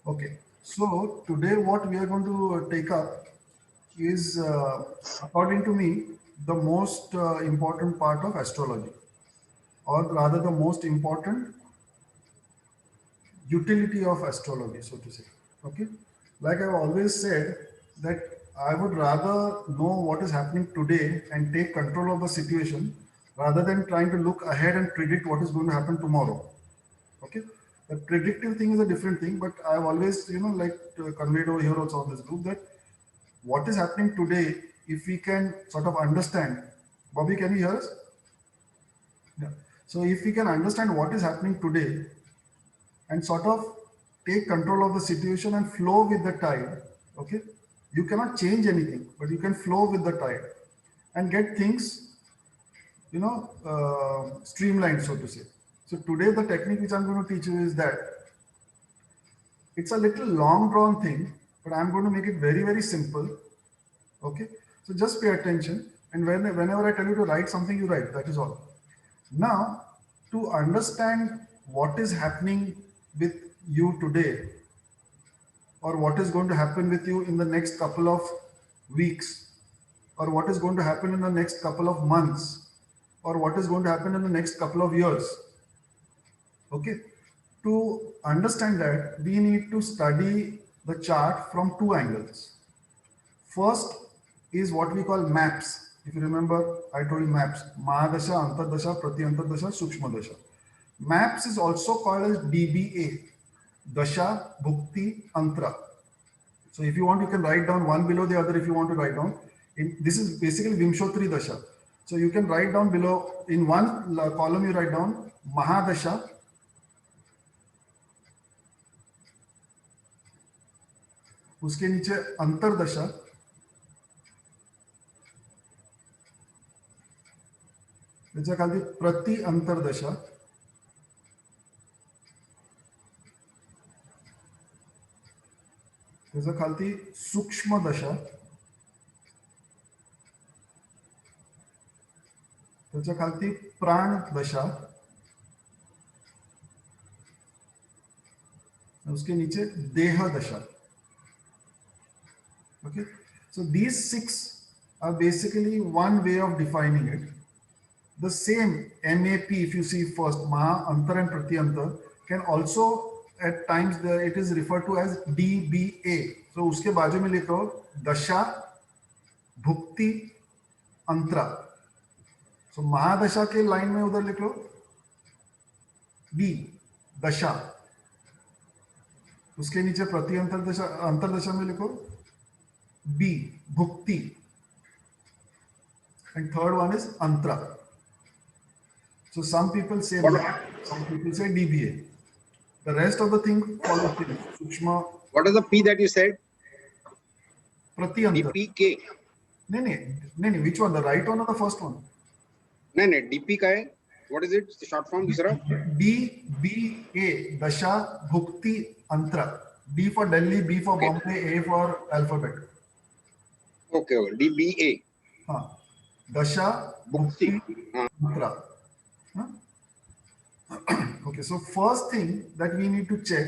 Okay, so today what we are going to take up is, according to me, the most important part of astrology, or rather the most important utility of astrology, so to say. Okay, like I've always said that I would rather know what is happening today and take control of the situation rather than trying to look ahead and predict what is going to happen tomorrow. Okay, the predictive thing is a different thing, but I've always, like conveyed over here also on this group, that what is happening today, if we can sort of understand. Bobby, can you hear us? Yeah. So if we can understand what is happening today and sort of take control of the situation and flow with the tide, okay, you cannot change anything, but you can flow with the tide and get things, streamlined, so to say. So today the technique which I'm going to teach you is that it's a little long drawn thing, but I'm going to make it very, very simple. Okay. So just pay attention. And whenever I tell you to write something, you write. That is all. Now, to understand what is happening with you today, or what is going to happen with you in the next couple of weeks, or what is going to happen in the next couple of months, or what is going to happen in the next couple of years. Okay. To understand that, we need to study the chart from two angles. First is what we call maps. If you remember, I told you maps: Mahadasha, Antardasha, Pratyantardasha, Sukshmadasha. Maps is also called as DBA, Dasha, Bhukti, Antra. So if you want, you can write down one below the other if you want to write down. This is basically Vimshotri Dasha. So you can write down below, in one column you write down Mahadasha, उसके नीचे अंतरदशा, त्याच्या खाली प्रति अंतरदशा, त्याच्या खाली सूक्ष्म दशा, त्याच्या खाली प्राण दशा, उसके नीचे देह दशा. Okay, so these six are basically one way of defining it. The same MAP, if you see first, Maha, Antar and Pratyantar, can also at times it is referred to as DBA. So uske बाजू में लिखो दशा, भुक्ति, अंतरा. So महादशा के line में उधर लिख लो D, दशा. उसके नीचे प्रत्यंतर दशा, अंतरदशा में लिखो B, Bhukti. And third one is Antra. So some people say MAP, some people say DBA. The rest of the thing follows Sukshma. What is the P that you said? Pratyantar. DPK. No, which one? The right one or the first one? No, DP का है. What is it? Short form दूसरा? DBA, Dasha, Bhukti, Antra. D for Delhi, B for Bombay, A for alphabet. Okay, DBA. Dasha, Bhukti, Antra. Okay, so first thing that we need to check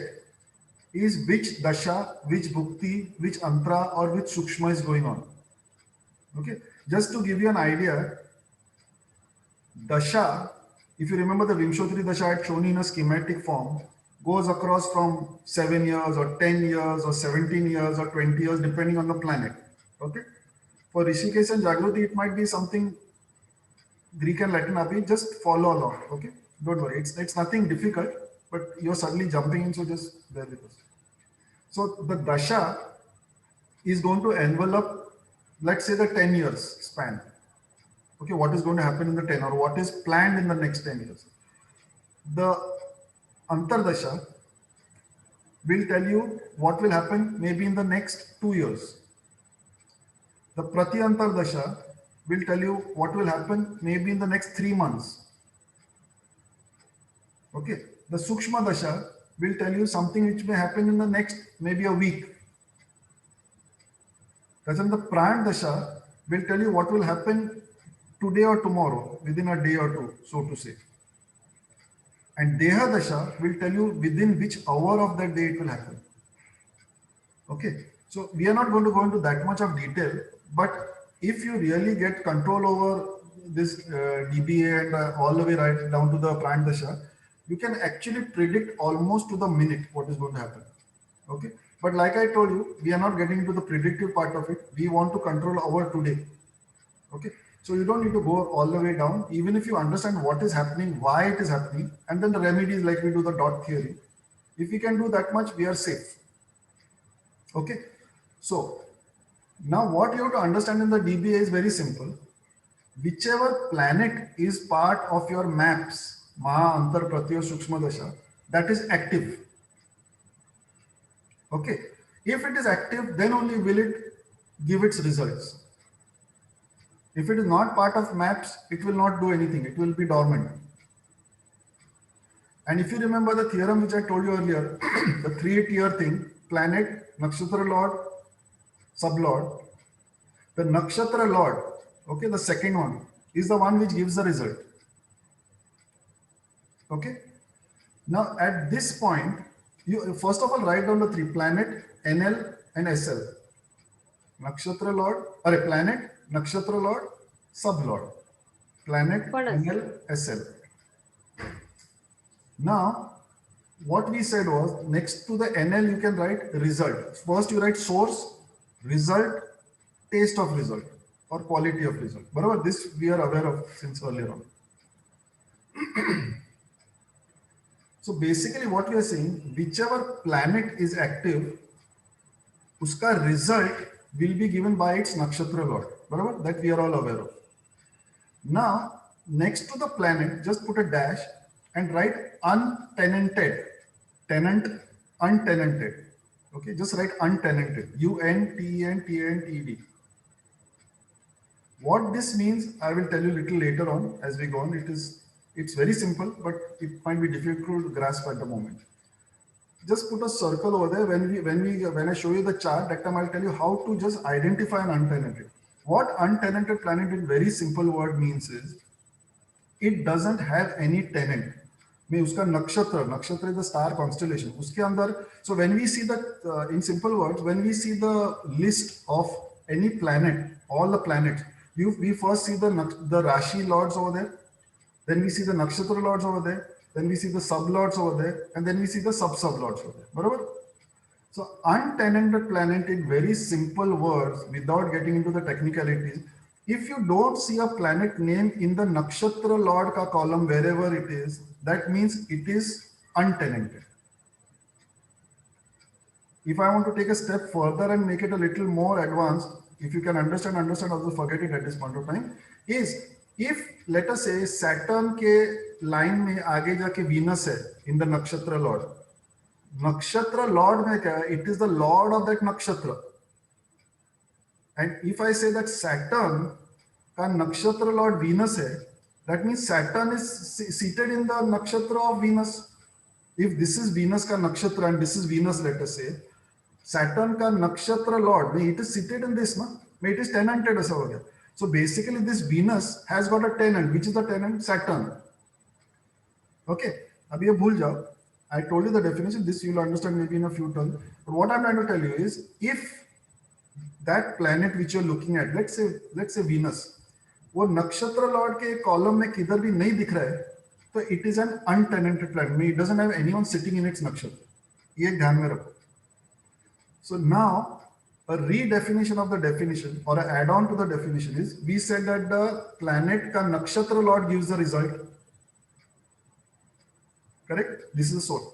is which Dasha, which Bhukti, which Antra or which Sukshma is going on. Okay, just to give you an idea, Dasha, if you remember the Vimshotri Dasha I had shown in a schematic form, goes across from 7 years or 10 years or 17 years or 20 years depending on the planet. Okay, for Rishikesh and Jagruti it might be something Greek and Latin. Abhi, just follow along. Okay, don't worry, it's nothing difficult, but you're suddenly jumping in, so just bear with us. So the Dasha is going to envelop, let's say, the 10 years span. Okay, what is going to happen in the 10 or what is planned in the next 10 years. The Antardasha will tell you what will happen maybe in the next 2 years. The Pratyantardasha will tell you what will happen maybe in the next 3 months. Okay, the Sukshma Dasha will tell you something which may happen in the next maybe a week. The Pran Dasha will tell you what will happen today or tomorrow, within a day or two, so to say. And Deha Dasha will tell you within which hour of that day it will happen. Okay, so we are not going to go into that much of detail, but if you really get control over this DBA and all the way right down to the Pran Dasha, you can actually predict almost to the minute what is going to happen. Okay, but like I told you, we are not getting into the predictive part of it. We want to control our today. Okay, so you don't need to go all the way down. Even if you understand what is happening, why it is happening, and then the remedies like we do the dot theory. If we can do that much, we are safe. Okay, so now what you have to understand in the DBA is very simple. Whichever planet is part of your maps, Maha, Antar, Pratya, Sukshma Dasha, that is active. Okay, if it is active, then only will it give its results. If it is not part of maps, it will not do anything. It will be dormant. And if you remember the theorem which I told you earlier, the 3-tier thing, planet, nakshatra lord, sublord. The nakshatra lord, okay, the second one is the one which gives the result. Okay. Now at this point, you first of all write down the 3: planet, NL, and SL. Nakshatra lord, or a planet, nakshatra lord, sublord. Planet, NL, SL. Now, what we said was next to the NL you can write result. First you write source, result, taste of result, or quality of result. But this we are aware of since earlier on. So basically what we are saying, whichever planet is active, uska result will be given by its nakshatra lord. That we are all aware of. Now, next to the planet, just put a dash and write untenanted. Tenant, untenanted. Okay, just write untenanted. UNTENTED. What this means, I will tell you little later on as we go on. It's very simple, but it might be difficult to grasp at the moment. Just put a circle over there. When I show you the chart, that time I'll tell you how to just identify an untenanted. What untenanted planet in very simple word means is it doesn't have any tenant. में उसका नक्षत्र is the star constellation. उसके अंदर, so when we see the in simple words, when we see the list of any planet, all the planets, we first see the Rashi lords over there, then we see the nakshatra lords over there, then we see the sub lords over there, and then we see the sub lords over there. Barabar? So untenanted planet in very simple words, without getting into the technicalities, if you don't see a planet name in the nakshatra lord ka column wherever it is, that means it is untenanted. If I want to take a step further and make it a little more advanced, if you can understand, also forget it at this point of time, is if let us say Saturn ke line mein aage jaake Venus hai in the nakshatra lord. Nakshatra lord mein kya hai? It is the lord of that nakshatra. And if I say that Saturn ka nakshatra lord Venus hai, that means Saturn is seated in the nakshatra of Venus. If this is Venus ka nakshatra and this is Venus, let us say, Saturn ka nakshatra lord, it is seated in this, no? It is tenanted as over. So basically this Venus has got a tenant. Which is the tenant? Saturn. Okay. Abhi ye bhul jao. I told you the definition. This you will understand maybe in a few terms. But what I'm trying to tell you is, if that planet which you're looking at, let's say Venus, वो नक्षत्र Lord के column में किधर भी नहीं दिख रहा है, तो it is an untenanted planet. It doesn't have anyone sitting in its nakshatra. ये ध्यान में रखो. So now a redefinition of the definition or an add-on to the definition is, we said that the planet ka nakshatra lord gives the result. Correct? This is the source.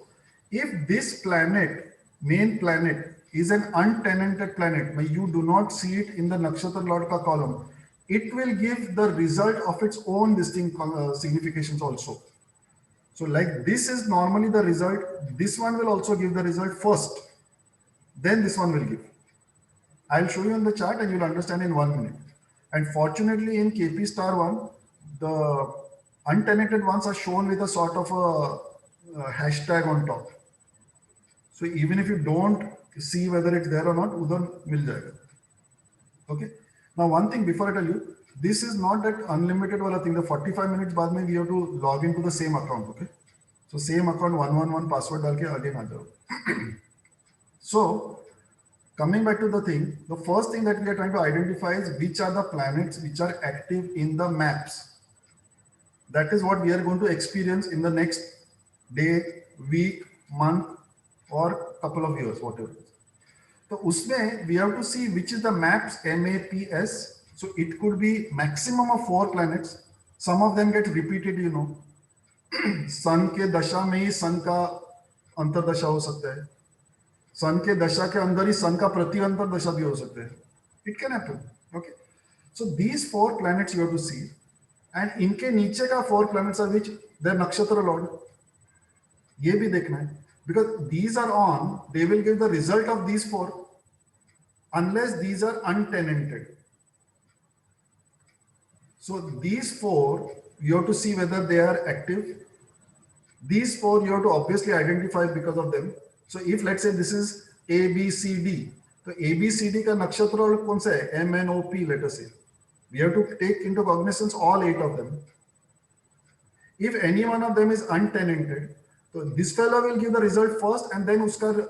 If this planet, main planet, is an untenanted planet, where you do not see it in the nakshatra lord ka column, it will give the result of its own distinct significations also. So like this is normally the result, this one will also give the result first, then this one will give. I'll show you on the chart and you'll understand in 1 minute. And fortunately in KP star 1, the untenanted ones are shown with a sort of a hashtag on top. So even if you don't see whether it's there or not, udhar mil jayega. Okay. Now one thing before I tell you, this is not that unlimited wala thing. The 45 minutes baad mein we have to log into the same account. Okay. So same account 111 password dal ke again aa jao. So coming back to the thing, the first thing that we are trying to identify is which are the planets which are active in the maps. That is what we are going to experience in the next day, week, month, or couple of years, whatever it is. So usme we have to see which is the maps, MAPS. So it could be maximum of 4 planets. Some of them get repeated, you know. सन के दशा में ही सन का अंतरदशा हो सकता है, सन के दशा के अंदर ही सन का प्रति अंतरदशा भी हो सकता है. It can happen. Okay, so these 4 planets you have to see, and इनके नीचे का 4 planets are which their नक्षत्र लॉर्ड. ये भी देखना है, because these are on, they will give the result of these 4 unless these are untenanted. So these 4 you have to see whether they are active. These 4 you have to obviously identify because of them. So if let's say this is A, B, C, D, so A, B, C, D का नक्षत्र और कौन सा है? M, N, O, P, let us say. We have to take into cognizance all 8 of them. If any one of them is untenanted, so this fellow will give the result first and then uska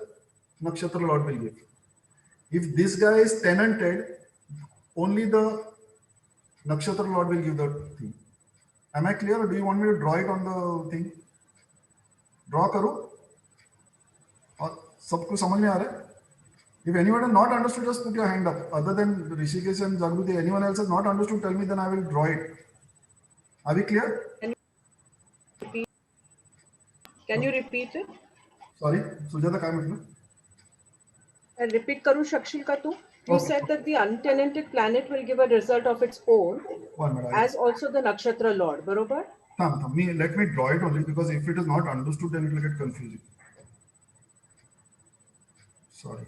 nakshatra lord will give. If this guy is tenanted, only the nakshatra lord will give the thing. Am I clear, or do you want me to draw it on the thing? Draw करो और सबको समझ में आ रहा है? If anyone has not understood, just put your hand up. Other than Rishikesh and Jagruti, anyone else has not understood, tell me, then I will draw it. Are we clear? Can you repeat it? Sorry, Sujata, काय म्हटलं? I'll repeat करू शकशील का तू? You Okay. said that the untenanted planet will give a result of its own, 1 minute. as also the nakshatra lord, बरोबर? Let me draw it only, because if it is not understood, then it will get confusing. Sorry,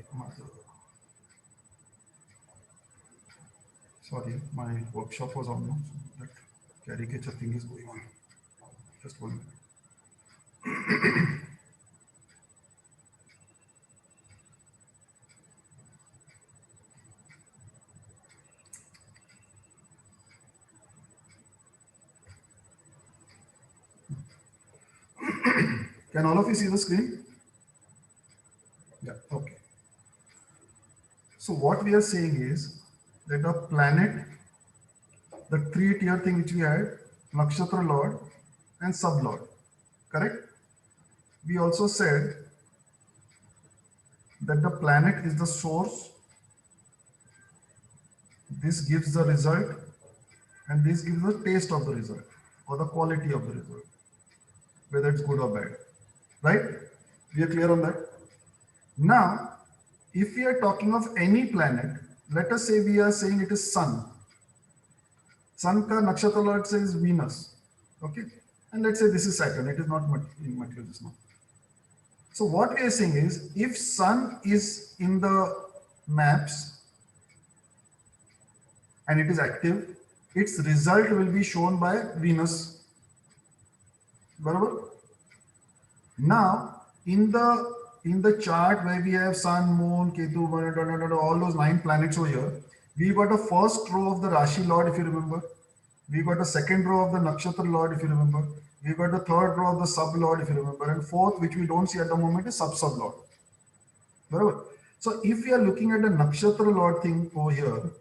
my workshop was on now, so that caricature thing is going on. Just 1 minute. Can all of you see the screen? Yeah, okay. So what we are saying is that a planet, the 3-tier thing which we had, nakshatra lord and sub lord, correct? We also said that the planet is the source, this gives the result, and this gives the taste of the result or the quality of the result, whether it's good or bad, right? We are clear on that? Now, if we are talking of any planet, let us say we are saying it is sun. Sun ka nakshatra lord says Venus, okay? And let's say this is Saturn, it is not in material just now. So what we are saying is, if sun is in the maps and it is active, its result will be shown by Venus. Barabar? Now, in the chart where we have Sun, Moon, Ketu, all those 9 planets over here, we got a first row of the Rashi Lord, if you remember. We got a second row of the Nakshatra Lord, if you remember. We got the third row of the Sub Lord, if you remember. And fourth, which we don't see at the moment, is Sub Lord. Barabar? So if we are looking at the Nakshatra Lord thing over here,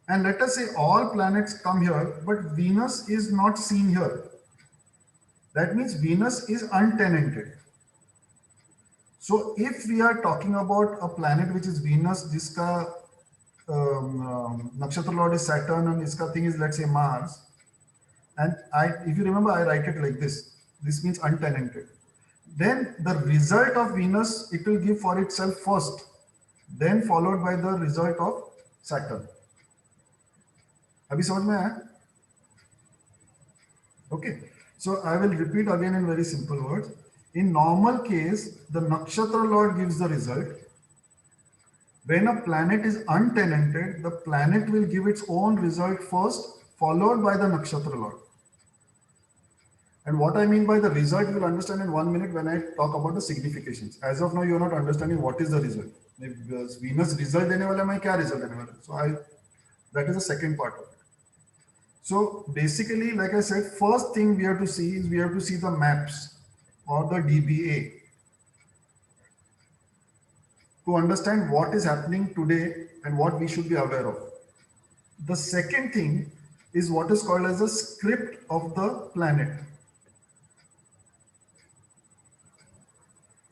and let us say all planets come here, but Venus is not seen here. That means Venus is untenanted. So if we are talking about a planet which is Venus, jiska nakshatra lord is Saturn and iska thing is, let's say, Mars, and if you remember, I write it like this. This means untenanted. Then the result of Venus, it will give for itself first, then followed by the result of Saturn. अभी समझ में आया? Okay. So I will repeat again in very simple words. In normal case, the nakshatra lord gives the result. When a planet is untenanted, the planet will give its own result first, followed by the nakshatra lord. And what I mean by the result, you will understand in 1 minute when I talk about the significations. As of now, you are not understanding what is the result. If Venus result dene wala hai, kya result dene wala? So that is the second part of it. So basically, like I said, first thing we have to see is we have to see the maps or the DBA. to understand what is happening today and what we should be aware of. The second thing is what is called as a script of the planet.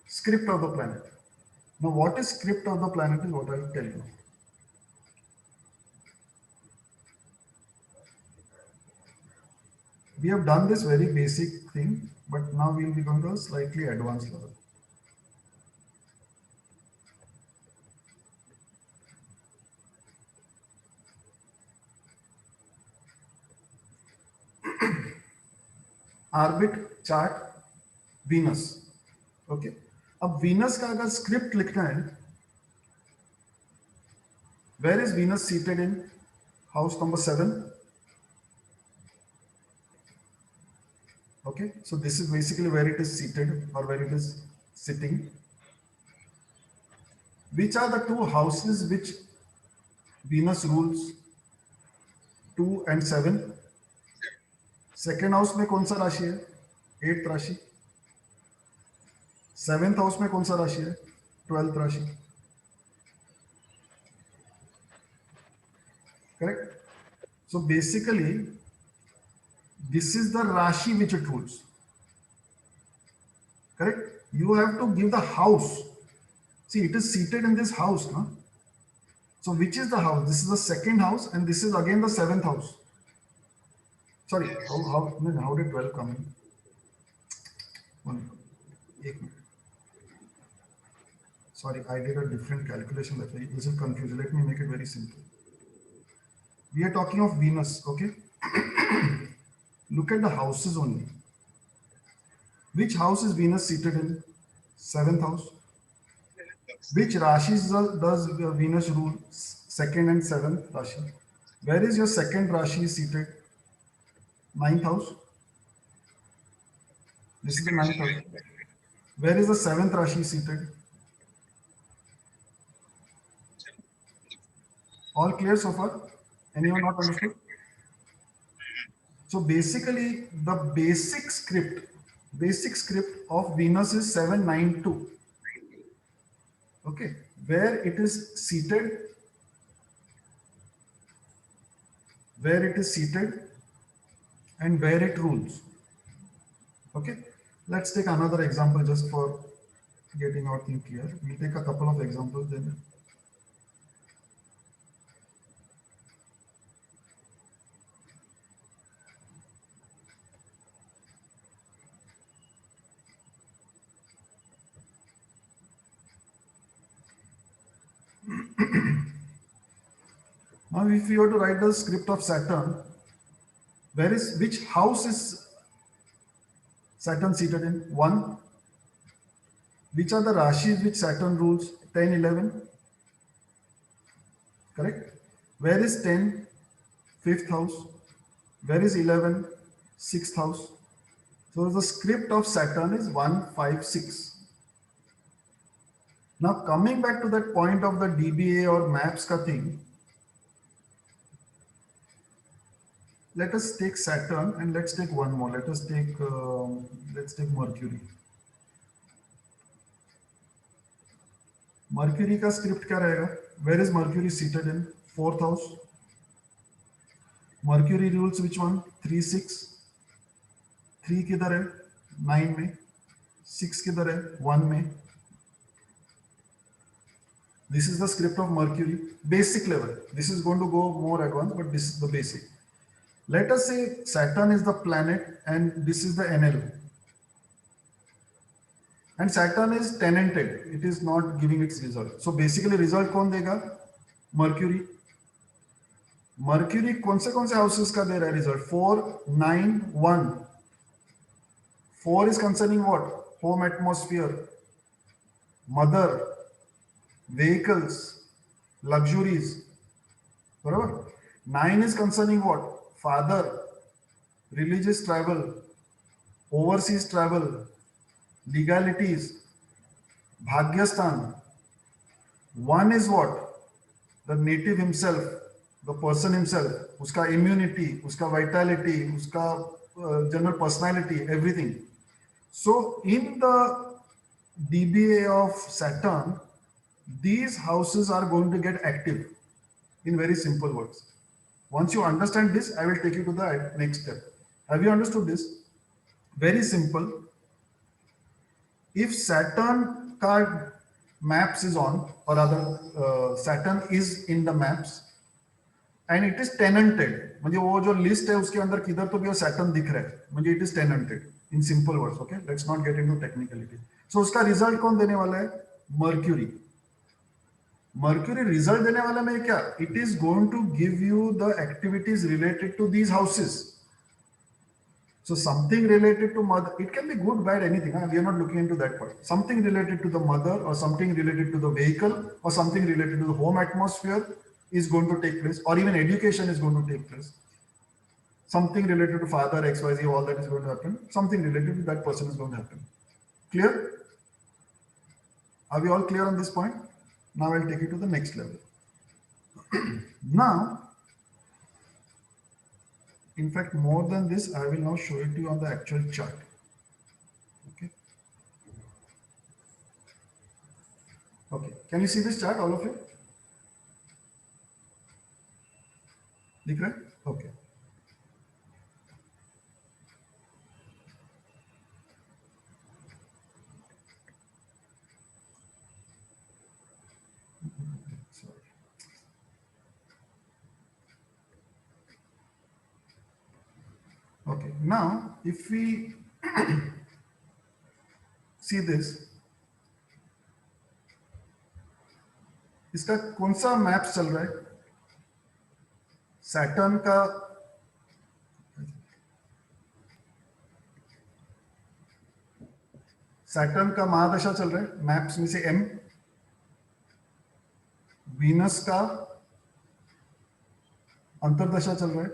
Script of the planet. Now, what is script of the planet is what I will tell you. We have done this very basic thing, but now we will be going to a slightly advanced level. Orbit chart Venus. Okay अब Venus का अगर script लिखना है, where is Venus seated in house number 7? Okay, so this is basically where it is seated or where it is sitting. Which are the two houses which Venus rules? 2 and 7. Second house में कौन सा राशि है? 8th राशि. 7th house में कौन सा राशि है? 12th राशि. Correct? So basically, this is the Rashi which it rules. Correct? You have to give the house. See, it is seated in this house. No? So which is the house? This is the second house and this is again the 7th house. Sorry, how did 12 come in? One minute. Sorry, I did a different calculation. That way, this is confusing. Let me make it very simple. We are talking of Venus, okay? Look at the houses only. Which house is Venus seated in? 7th house. Which Rashis does Venus rule? 2nd and 7th Rashi. Where is your second Rashi seated? 9th house. This is the 9th house. Where is the 7th Rashi seated? All clear so far? Anyone not understood? So basically, the basic script of Venus is 792. Okay, where it is seated, and where it rules. Okay, let's take another example just for getting our thing clear. We'll take a couple of examples then. Now, if we were to write the script of Saturn, which house is Saturn seated in? 1. Which are the Rashis which Saturn rules? 10, 11. Correct? Where is 10? 5th house. Where is 11? 6th house. So the script of Saturn is 1, 5, 6. Now coming back to that point of the DBA or maps ka thing, let us take Saturn and let's take one more. Let's take Mercury. Mercury का script क्या रहेगा? Where is Mercury seated in? 4th house. Mercury rules which one? 3, 6. 3 किधर है? 9 में. 6 किधर है? 1 में. This is the script of Mercury, basic level. This is going to go more advanced, but this is the basic. Let us say Saturn is the planet and this is the NL. And Saturn is tenanted. It is not giving its result. So basically result कौन देगा? Mercury. Mercury कौन से houses का दे रहा है result? 4, 9, 1. 4 is concerning what? Home atmosphere, mother, vehicles, luxuries. Barabar? 9 is concerning what? Father, religious travel, overseas travel, legalities, Bhagyastan. 1 is what? The native himself, the person himself, uska immunity, uska vitality, uska general personality, everything. So in the DBA of Saturn, these houses are going to get active in very simple words. Once you understand this, I will take you to the next step. Have you understood this? Very simple. If Saturn card maps is on, or rather Saturn is in the maps and it is tenanted, म्हणजे वो जो list है उसके अंदर किधर तो भी वो Saturn दिख रहा है, म्हणजे it is tenanted in simple words. Okay, let's not get into technicality. So उसका रिजल्ट कौन देने वाला है? Mercury. Mercury result देने वाला में क्या? It is going to give you the activities related to these houses. So something related to mother, it can be good, bad, anything. Huh? We are not looking into that part. Something related to the mother, or something related to the vehicle, or something related to the home atmosphere is going to take place, or even education is going to take place. Something related to father, XYZ, all that is going to happen. Something related to that person is going to happen. Clear? Are we all clear on this point? Now I'll take you to the next level. Now, in fact, more than this, I will now show it to you on the actual chart. Okay. Okay. Can you see this chart, all of you? दिख रहा है? Okay. Sorry. Okay. Now, if we see this, इसका कौन सा map चल रहा है? Saturn का महादशा चल रहा है, मैप्स में से M. वीनस का अंतरदशा चल रहा है.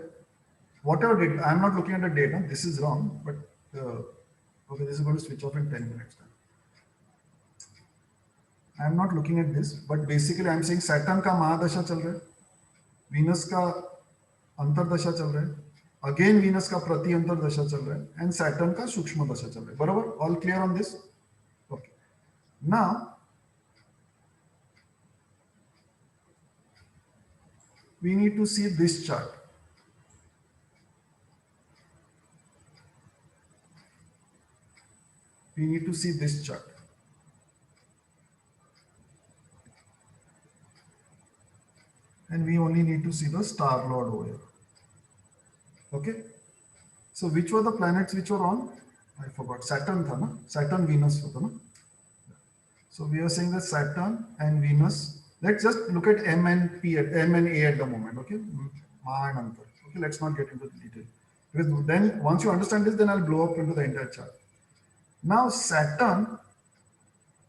Whatever date, I am not looking at the date. Huh? This is wrong, but okay, this is going to switch off in 10 minutes. I am not looking at this, but basically I am saying Saturn का महादशा चल रहा है, Venus का अंतरदशा चल रहा है, again Venus का प्रति अंतरदशा चल रहा है, एंड सैटर्न का सूक्ष्म दशा चल रहा है. बराबर? All clear on this? Okay. Now we need to see this chart. We need to see this chart. And we only need to see the star lord over here. Okay. So which were the planets which were on? I forgot. Saturn tha na? Saturn, Venus tha na? So we are saying that Saturn and Venus. Let's just look at M and P at M and A at the moment. Okay. Ma and Antar. Okay. Let's not get into the detail. Because then once you understand this, then I'll blow up into the entire chart. Now Saturn,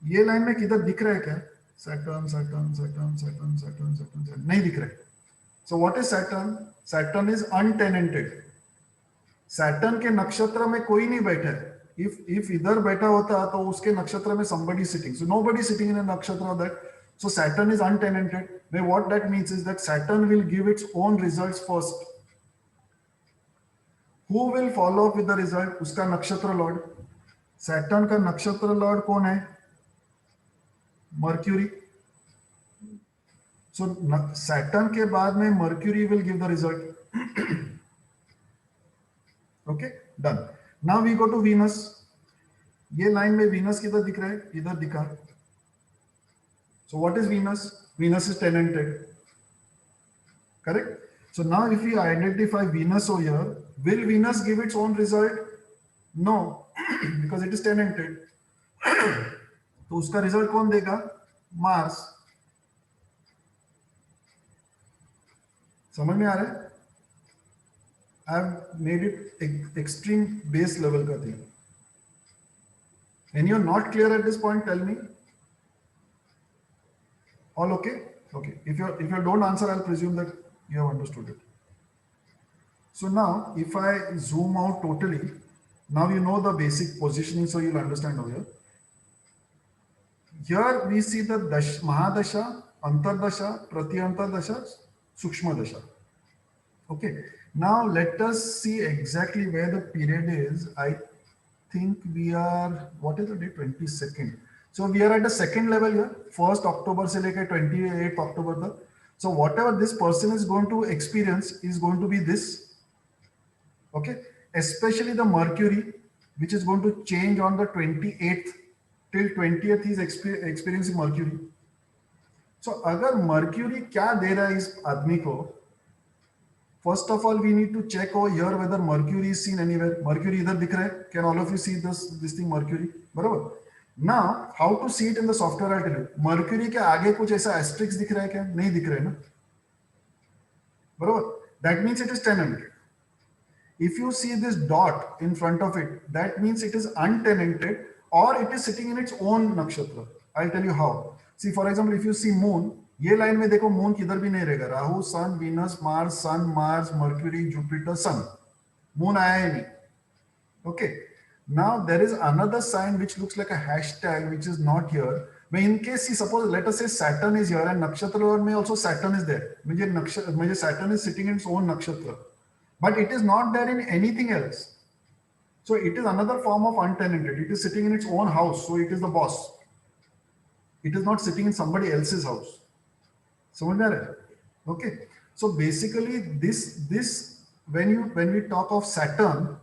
ये line में किधर दिख रहा है क्या? Saturn, Saturn, Saturn, Saturn, Saturn, Saturn, Saturn. नहीं दिख रहा है. So what is Saturn? Saturn is untenanted. Saturn के नक्षत्र में कोई नहीं बैठा है. If इधर बैठा होता तो उसके नक्षत्र में somebody sitting. So nobody sitting in a nakshatra of that. So Saturn is untenanted. Now what that means is that Saturn will give its own results first. Who will follow up with the result? उसका नक्षत्र Lord. Saturn का नक्षत्र Lord कौन है? Mercury. So Saturn के बाद में Mercury will give the result. Okay, done. Now we go to Venus. ये लाइन में Venus किधर दिख रहा है? इधर दिखा. So what is Venus? Venus is tenanted. Correct? So now if we identify Venus over here, will Venus give its own result? No, because it is tenanted. तो उसका रिजल्ट कौन देगा? मार्स. समझ में आ रहा है? I have made it extreme base level का thing. And you're not clear at this point, tell me. All okay? Okay. If you don't answer, I'll presume that you have understood it. So now, if I zoom out totally, now you know the basic positioning, so you'll understand over here. Here we see the Mahadasha, Antardasha, Pratyantardasha, Sukshma Dasha. Okay. Now let us see exactly where the period is. I think we are, what is the date? 22nd. So we are at the second level here, 1st October से लेकर 28th October तक. So whatever this person is going to experience is going to be this. Okay, especially the Mercury, which is going to change on the 28th till 20th. He is experiencing Mercury. So अगर Mercury क्या दे रहा है इस आदमी को, first of all we need to check over here whether Mercury is seen anywhere. Mercury इधर दिख रहा है. Can all of you see this thing Mercury? बराबर. Now how to see it in the software? I'll tell you. Mercury के आगे कुछ ऐसा asterisk दिख रहा है क्या? नहीं दिख रहा है ना. बराबर. That means it is tenanted. If you see this dot in front of it, that means it is untenanted or it is sitting in its own nakshatra. I'll tell you how. See, for example, if you see moon, ये line में देखो moon किधर भी नहीं रहेगा. राहु, सन, Venus, Mars, सन, Mars, mercury, Jupiter, सन. Moon आया ही नहीं. Okay. Now there is another sign which looks like a hashtag which is not here. But in case, see, suppose let us say Saturn is here and nakshatra mein also Saturn is there. मुझे Saturn is sitting in its own nakshatra. But it is not there in anything else. So it is another form of untenanted. It is sitting in its own house. So it is the boss. It is not sitting in somebody else's house. समझ में आ रहा है? Okay. So basically this when we talk of Saturn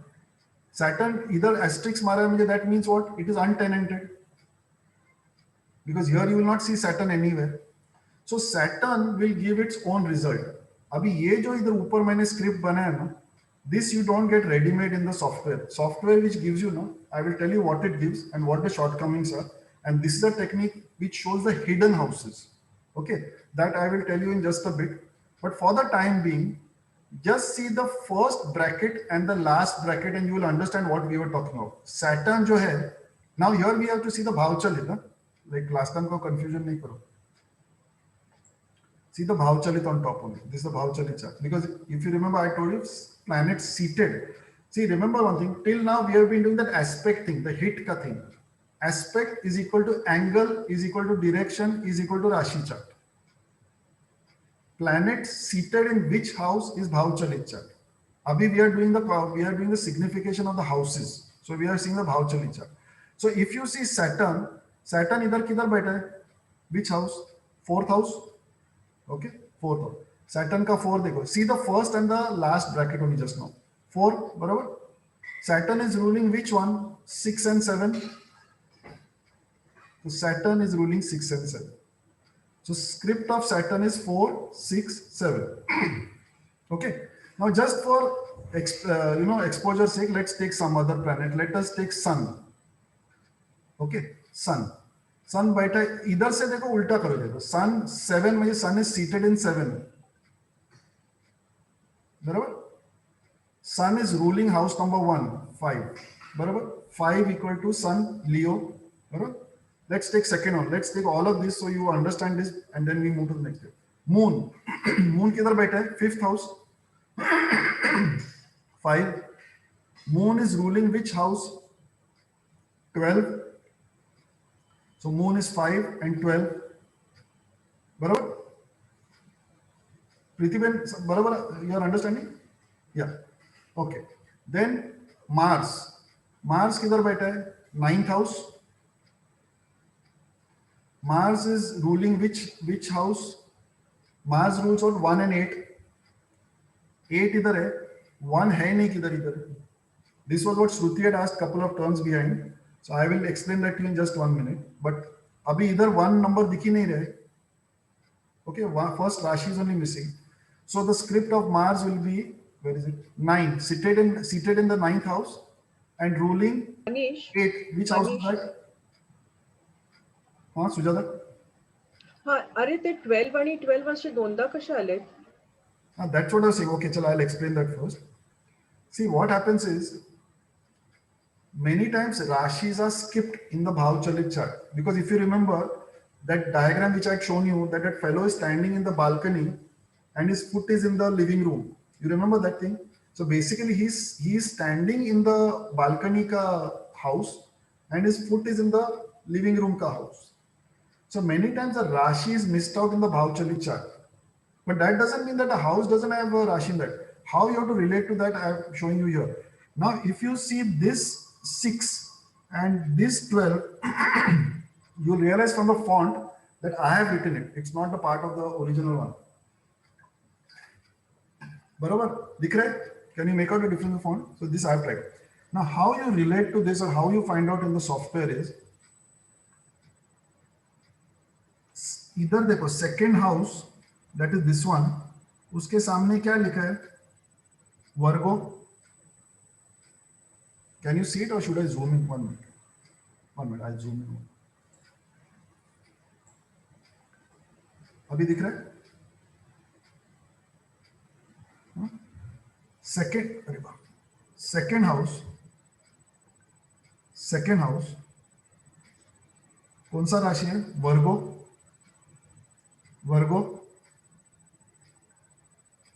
either asterisk मारा है मुझे, that means what? It is untenanted. Because here you will not see Saturn anywhere. So Saturn will give its own result. अभी ये जो इधर ऊपर मैंने script बनाया ना, this you don't get ready made in the software which gives you, no, I will tell you what it gives and what the shortcomings are, and this is a technique which shows the hidden houses. Okay, that I will tell you in just a bit, but for the time being just see the first bracket and the last bracket and you will understand what we were talking about. Saturn जो है, now here we have to see the भावचलित, like last time को confusion नहीं करो. See the Bhavchalit on top only. This is the Bhavchalit chart. Because if you remember, I told you planets seated. See, remember one thing. Till now, we have been doing that aspect thing, the hit ka thing. Aspect is equal to angle, is equal to direction, is equal to Rashi chart. Planet seated in which house is Bhavchalit chart. Abhi we are doing the signification of the houses. So we are seeing the Bhavchalit chart. So if you see Saturn idhar kidhar baitha hai? Which house? 4th house. Okay, 4th house. Saturn का 4 देखो. See the first and the last bracket only just now. 4, बराबर. Saturn is ruling which one? 6 and 7. So Saturn is ruling 6 and 7. So script of Saturn is 4, 6, 7. Okay. Now just for exposure sake, let's take some other planet. Let us take Sun. Okay, Sun. Sun बैठा इधर से देखो उल्टा करो देखो. Sun 7 में Sun is seated in 7. बराबर. Sun is ruling house number 1, 5. बराबर. 5 equal to Sun, Leo. बराबर. Let's take second one. Let's take all of this so you understand this and then we move to the next step. Moon. Moon किधर बैठा है? 5th house. 5. Moon is ruling which house? 12. So Moon is 5 and 12. बराबर? Prithiben, बराबर? You are understanding? Yeah. Okay. Then Mars. Mars किधर बैठा है? 9th house. Mars is ruling which house? Mars rules on 1 and 8. 8 इधर है. 1 है नहीं किधर इधर. This was what Shruti had asked couple of turns behind. So I will explain that to you in just 1 minute. But अभी इधर 1 number दिख ही नहीं रहे. Okay, first Rashi is only missing. So the script of Mars will be, where is it? 9, seated in the 9th house and ruling Manish, 8. Which house is that? हाँ सुजाता. हाँ अरे ते 12 आणि 12 असे दोनदा कसे आले? That's what I was saying. Okay, chalo, I'll explain that first. See, what happens is many times Rashis are skipped in the Bhavchalit chart, because if you remember that diagram which I had shown you, that fellow is standing in the balcony and his foot is in the living room. You remember that thing? So basically he's standing in the balcony ka house and his foot is in the living room ka house. So many times the Rashi is missed out in the Bhavchalit chart. But that doesn't mean that a house doesn't have a Rashi in that. How you have to relate to that, I am showing you here. Now, if you see this 6 and this 12, you'll realize from the font that I have written it. It's not the part of the original one. Barabar? Dikh raha hai? Can you make out the difference in the font? So this I have tried. Now, how you relate to this or how you find out in the software is, इधर देखो second house, that is this one, उसके सामने क्या लिखा है? Virgo. Can you see it or should I zoom in 1 minute? 1 minute, I'll zoom in. अभी दिख रहा है? Second house कौन सा राशि है? वर्गो.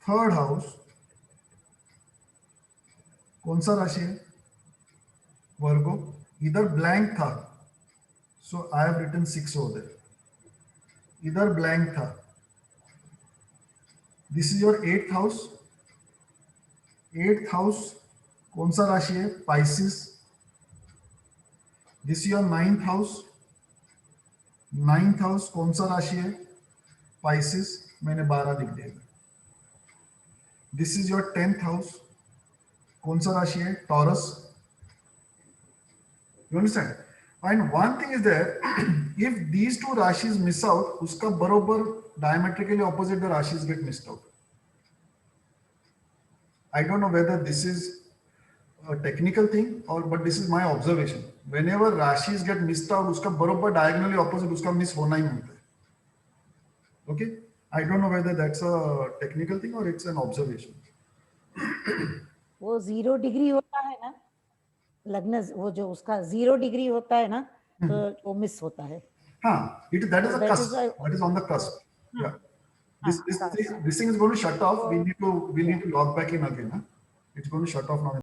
थर्ड हाउस कौन सा राशि है? वर्गो. इधर ब्लैंक था, so I have written 6 over there. इधर ब्लैंक था. This is your 8th house. 8th house कौन सा राशि है? Pisces. This is your 9th house. 9th house कौन सा राशि है? पाइसिस. मैंने 12 लिख दिया. This is your 10th house. कौन सा राशि है? Taurus. You understand? And one thing is that if these two rashis miss out, उसका बरोबर diametrically opposite the rashis get missed out. I don't know whether this is a technical thing or, but this is my observation. Whenever rashis get missed out, उसका बरोबर diagonally opposite उसका miss होना ही होता है. Okay? I don't know whether that's a technical thing or it's an observation. वो 0 degree होता है ना लग्न, वो जो उसका 0 डिग्री होता है ना, तो वो मिस होता है. हाँ, that is a cusp. That is on the cusp. Yeah. This thing is going to shut off. We need to log back in again. Huh? It's going to shut off now.